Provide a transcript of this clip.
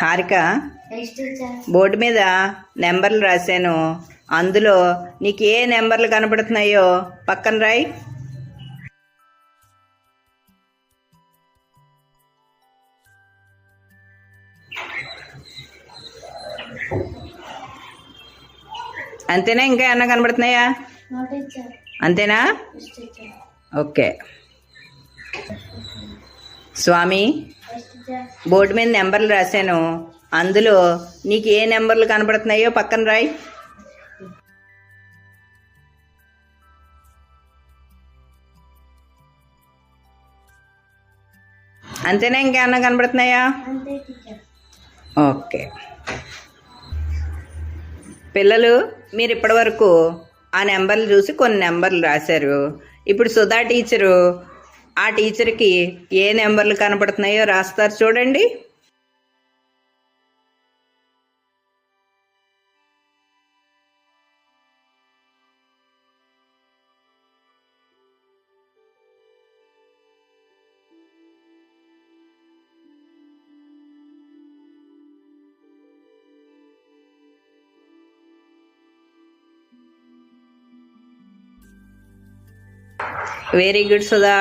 Harika, board మీద నెంబర్లు రాశాను. అందులో నీకు ఏ నెంబర్లు కనపడుతున్నాయో పక్కన రాయి. అంతేనా? ఇంకా ఏమన్నా కనబడుతున్నాయా? అంతేనా? ఓకే. స్వామి, బోర్డు మీద నెంబర్లు రాశాను. అందులో నీకు ఏ నెంబర్లు కనబడుతున్నాయో పక్కన రాయి. అంతేనా? ఇంకేమన్నా కనబడుతున్నాయా? ఓకే. పిల్లలు, మీరు ఇప్పటి వరకు ఆ నెంబర్లు చూసి కొన్ని నెంబర్లు రాశారు. ఇప్పుడు సుధా టీచరు ఆ టీచర్కి ఏ నెంబర్లు కనపడుతున్నాయో రాస్తారు, చూడండి. Very good Sudha.